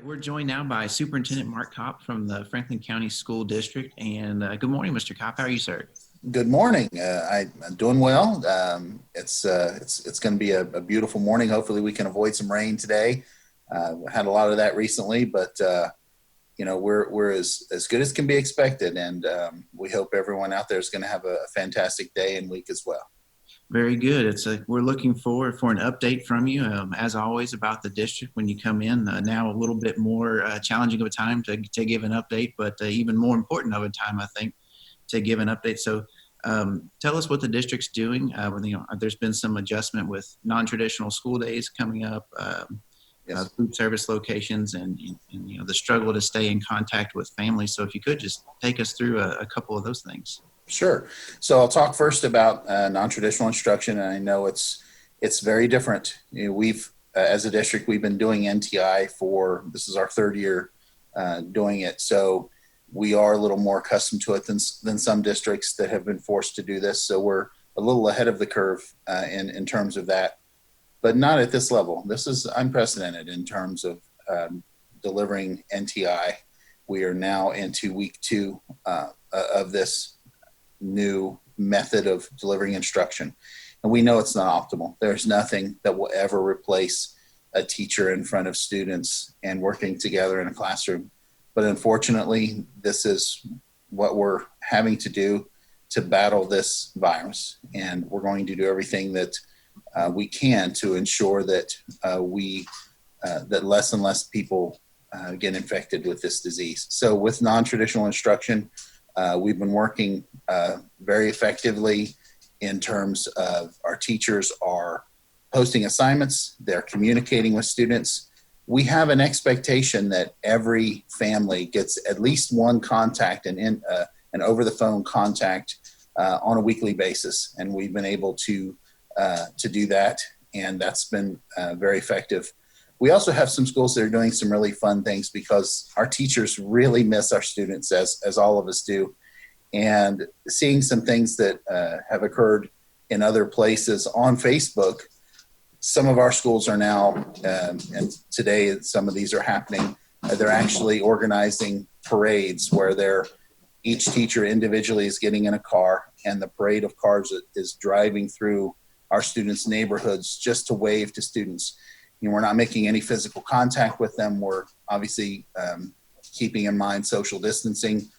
We're joined now by Superintendent Mark Kopp from the Franklin County School District. And good morning, Mr. Kopp. How are you, sir? Good morning. I'm doing well. It's going to be a beautiful morning. Hopefully, we can avoid some rain today. Had a lot of that recently, but we're as good as can be expected, and we hope everyone out there is going to have a fantastic day and week as well. Very good. We're looking forward for an update from you, as always, about the district when you come in. Now a little bit more challenging of a time to give an update, but even more important of a time, I think, to give an update. So tell us what the district's doing. There's been some adjustment with non-traditional school days coming up, Yes. food service locations, and the struggle to stay in contact with families. So if you could just take us through a couple of those things. Sure. So I'll talk first about non-traditional instruction, and I know it's very different. We've as a district, we've been doing NTI this is our third year doing it. So we are a little more accustomed to it than some districts that have been forced to do this. So we're a little ahead of the curve in terms of that, but not at this level. This is unprecedented in terms of delivering NTI. We are now into week 2 of this new method of delivering instruction. And we know it's not optimal. There's nothing that will ever replace a teacher in front of students and working together in a classroom. But unfortunately, this is what we're having to do to battle this virus. And we're going to do everything that we can to ensure that that less and less people get infected with this disease. So with non-traditional instruction, we've been working very effectively in terms of our teachers are posting assignments, they're communicating with students. We have an expectation that every family gets at least one contact and an over-the-phone contact on a weekly basis, and we've been able to do that, and that's been very effective. We also have some schools that are doing some really fun things because our teachers really miss our students, as all of us do. And seeing some things that have occurred in other places on Facebook, some of our schools are now, and today some of these are happening, they're actually organizing parades where each teacher individually is getting in a car, and the parade of cars is driving through our students' neighborhoods just to wave to students. We're not making any physical contact with them. We're obviously keeping in mind social distancing.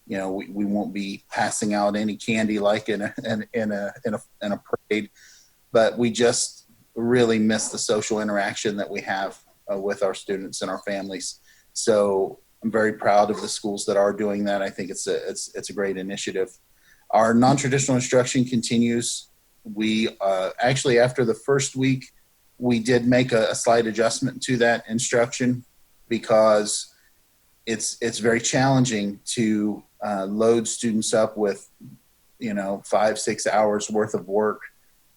We won't be passing out any candy like in a parade, but we just really miss the social interaction that we have with our students and our families. So I'm very proud of the schools that are doing that. I think it's a great initiative. Our non-traditional instruction continues. We actually, after the first week, we did make a slight adjustment to that instruction because it's very challenging to load students up with 5-6 hours worth of work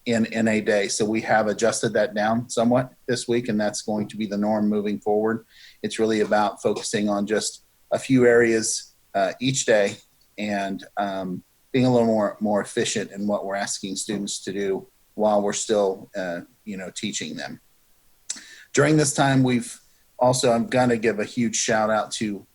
in a day. So we have adjusted that down somewhat this week, and that's going to be the norm moving forward. It's really about focusing on just a few areas each day and being a little more efficient in what we're asking students to do while we're still teaching them. During this time, I'm going to give a huge shout out to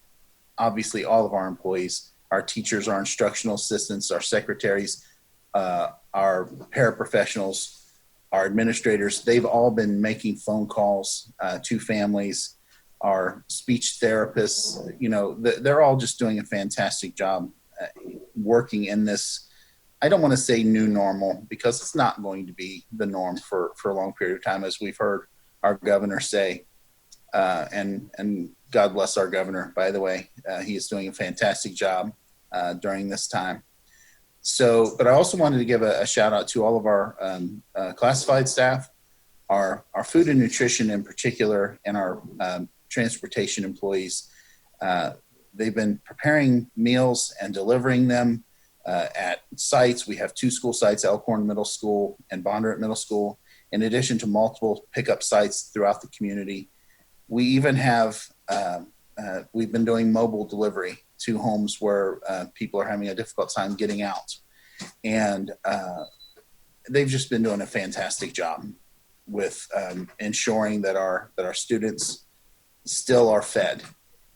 obviously all of our employees, our teachers, our instructional assistants, our secretaries, our paraprofessionals, our administrators. They've all been making phone calls to families, our speech therapists. They're all just doing a fantastic job working in this. I don't want to say new normal because it's not going to be the norm for a long period of time, as we've heard our governor say. And God bless our governor, by the way. He is doing a fantastic job during this time. So, but I also wanted to give a shout out to all of our classified staff, our food and nutrition in particular, and our transportation employees. They've been preparing meals and delivering them at sites. We have 2 school sites, Elkhorn Middle School and Bondurant Middle School, in addition to multiple pickup sites throughout the community. We even have, we've been doing mobile delivery to homes where people are having a difficult time getting out. And they've just been doing a fantastic job with ensuring that our students still are fed.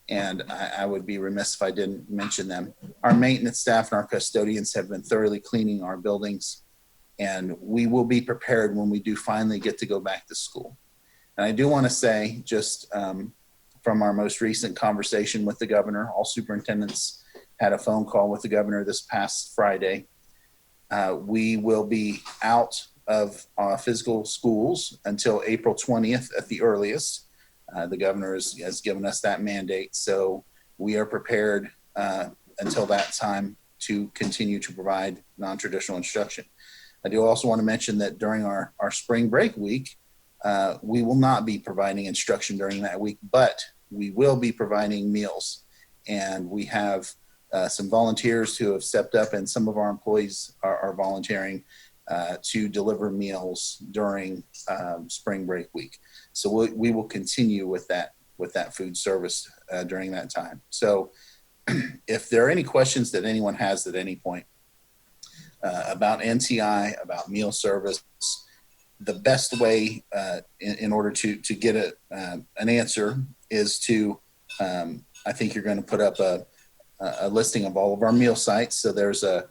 And I would be remiss if I didn't mention them. Our maintenance staff and our custodians have been thoroughly cleaning our buildings, and we will be prepared when we do finally get to go back to school. And I do want to say, just from our most recent conversation with the governor, all superintendents had a phone call with the governor this past Friday. We will be out of physical schools until April 20th at the earliest. The governor has given us that mandate. So we are prepared until that time to continue to provide non-traditional instruction. I do also want to mention that during our spring break week, we will not be providing instruction during that week, but we will be providing meals. And we have some volunteers who have stepped up, and some of our employees are volunteering to deliver meals during spring break week. So we will continue with that food service during that time. So if there are any questions that anyone has at any point about NTI, about meal service, the best way in order to get an answer is to, I think you're going to put up a listing of all of our meal sites. So there's a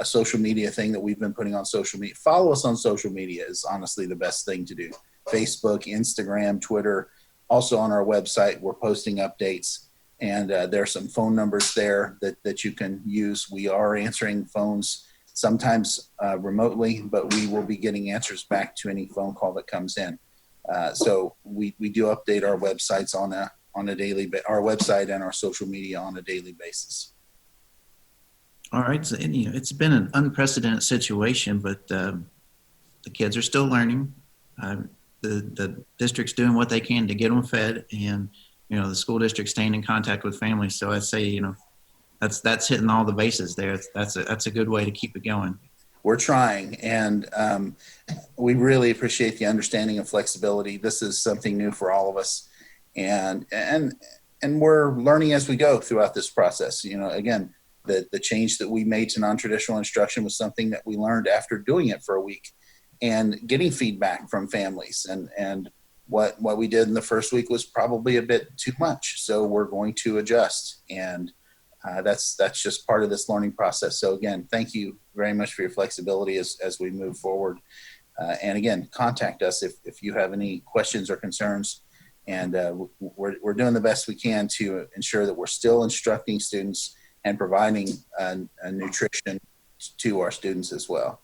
social media thing that we've been putting on social media. Follow us on social media is honestly the best thing to do. Facebook, Instagram, Twitter. Also on our website, we're posting updates, and there are some phone numbers there that you can use. We are answering phones sometimes remotely, but we will be getting answers back to any phone call that comes in. So we do update our websites on a daily, our website and our social media on a daily basis. All right. So, it's been an unprecedented situation, but the kids are still learning. The district's doing what they can to get them fed, and the school district staying in contact with families. So I'd say that's hitting all the bases there. That's a good way to keep it going. We're trying, and we really appreciate the understanding and flexibility. This is something new for all of us, and we're learning as we go throughout this process. Again, the change that we made to non-traditional instruction was something that we learned after doing it for a week and getting feedback from families. And what we did in the first week was probably a bit too much. So we're going to adjust. And that's just part of this learning process. So again, thank you very much for your flexibility as we move forward. And again, contact us if you have any questions or concerns. And we're doing the best we can to ensure that we're still instructing students and providing a nutrition to our students as well.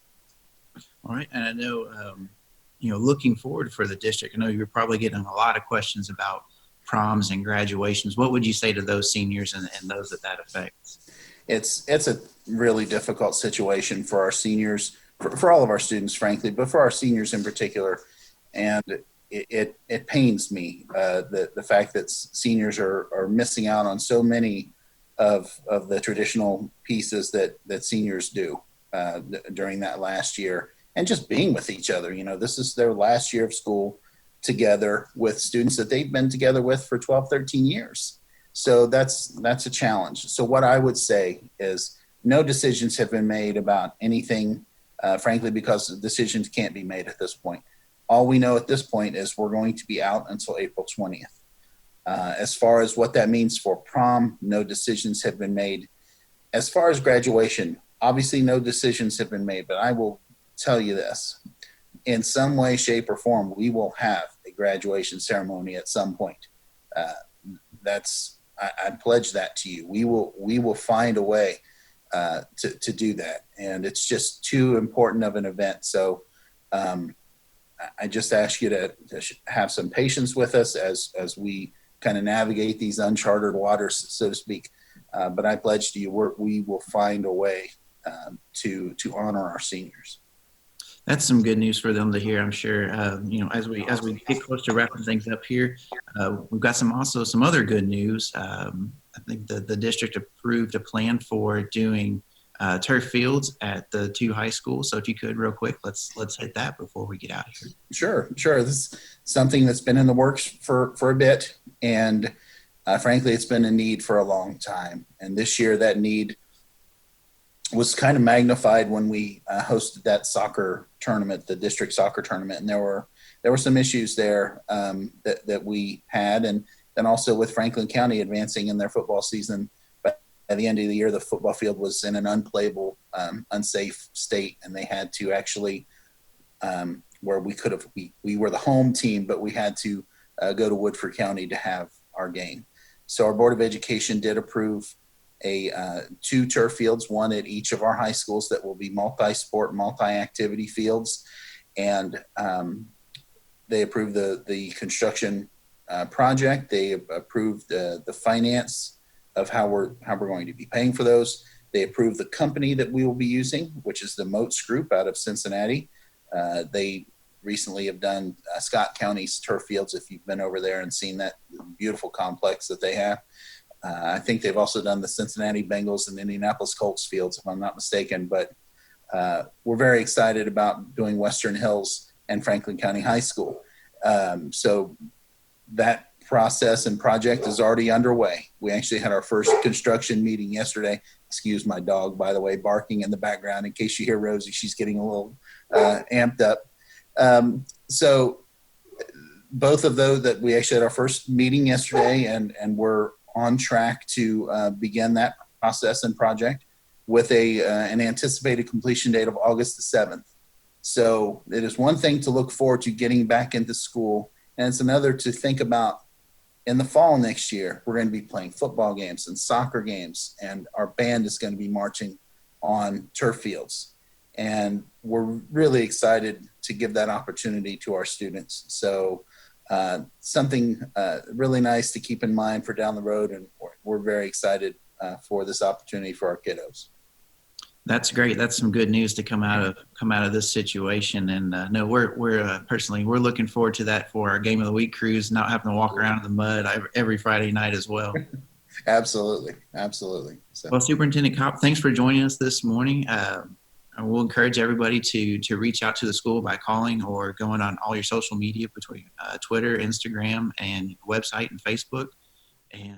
All right. And I know, looking forward for the district, I know you're probably getting a lot of questions about proms and graduations. What would you say to those seniors and those that affects? It's a really difficult situation for our seniors, for all of our students, frankly, but for our seniors in particular. And it pains me the fact that seniors are missing out on so many of the traditional pieces that seniors do during that last year, and just being with each other. This is their last year of school together with students that they've been together with for 12, 13 years. So that's a challenge. So what I would say is no decisions have been made about anything, frankly, because the decisions can't be made at this point. All we know at this point is we're going to be out until April 20th. As far as what that means for prom, no decisions have been made. As far as graduation, obviously no decisions have been made, but I will tell you this. In some way, shape, or form, we will have a graduation ceremony at some point. I pledge that to you. We will find a way to do that, and it's just too important of an event. So I just ask you to have some patience with us as we kind of navigate these uncharted waters, so to speak. But I pledge to you, we will find a way to honor our seniors. That's some good news for them to hear, I'm sure. As we get close to wrapping things up here, we've got some other good news. I think the district approved a plan for doing turf fields at the 2 high schools. So if you could, real quick, let's hit that before we get out of here. Sure. This is something that's been in the works for a bit, and frankly, it's been a need for a long time. And this year, that need was kind of magnified when we hosted that soccer tournament, the district soccer tournament, and there were some issues there that we had, and then also with Franklin County advancing in their football season. But at the end of the year, the football field was in an unplayable, unsafe state, and they had to actually, where we were the home team, but we had to go to Woodford County to have our game. So our Board of Education did approve two turf fields, one at each of our high schools that will be multi-sport, multi-activity fields. And they approved the construction project. They approved the finance of how we're going to be paying for those. They approved the company that we will be using, which is the Moats Group out of Cincinnati. They recently have done Scott County's turf fields, if you've been over there and seen that beautiful complex that they have. I think they've also done the Cincinnati Bengals and Indianapolis Colts fields, if I'm not mistaken. But we're very excited about doing Western Hills and Franklin County High School. So that process and project is already underway. We actually had our first construction meeting yesterday. Excuse my dog, by the way, barking in the background. In case you hear Rosie, she's getting a little amped up. So both of those, that we actually had our first meeting yesterday, and we're on track to begin that process and project with an anticipated completion date of August the 7th. So it is one thing to look forward to getting back into school, and it's another to think about in the fall next year. We're going to be playing football games and soccer games, and our band is going to be marching on turf fields. And we're really excited to give that opportunity to our students. So something really nice to keep in mind for down the road, and we're very excited for this opportunity for our kiddos. That's great. That's some good news to come out of this situation. And no, we're personally, we're looking forward to that for our Game of the Week cruise, not having to walk around in the mud every Friday night as well. Absolutely. So. Well, Superintendent Kopp, thanks for joining us this morning. We'll encourage everybody to reach out to the school by calling or going on all your social media between Twitter, Instagram, and website and Facebook. And